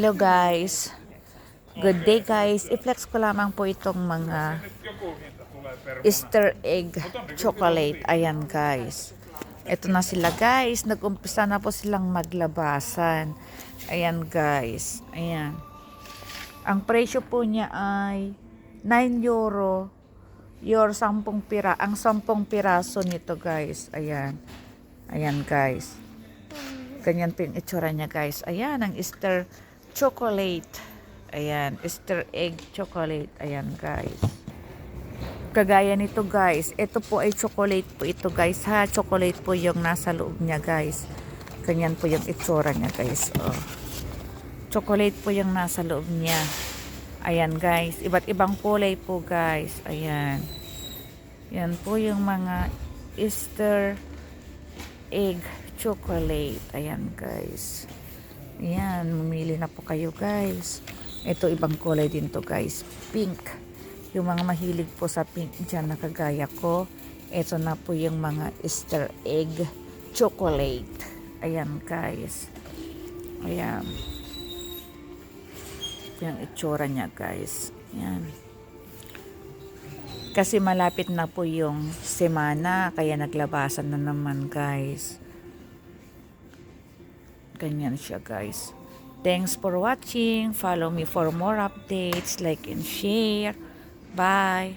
Hello guys. Good day guys. I-flex ko lamang po itong mga Easter egg chocolate. Ayan guys. Ito na sila guys. Nag-umpisa na po silang maglabasan. Ayan guys. Ayan. Ang presyo po niya ay 9 euro. Ang 10 piraso nito guys. Ayan. Ayan guys. Ganyan po yung itsura niya guys. Ayan, ang Easter chocolate. Ayan, Easter egg chocolate. Ayan guys. Kagaya nito guys. Ito po ay chocolate po ito guys ha. Chocolate po yung nasa loob niya guys. Ganyan po yung itsura niya guys. Oh. Chocolate po yung nasa loob niya. Ayan guys. Iba't ibang kulay po guys. Ayan. Yan po yung mga Easter egg chocolate. Ayan guys. Ayan, mamili na po kayo guys. Ito ibang kulay din to guys. Pink. Yung mga mahilig po sa pink dyan na kagaya ko. Ito na po yung mga Easter egg chocolate. Ayan guys. Ayan. Yung itsura niya guys. Ayan. Kasi malapit na po yung semana. Kaya naglabasan na naman guys. Ganyan siya guys. Thanks for watching. Follow me for more updates. Like and share. Bye.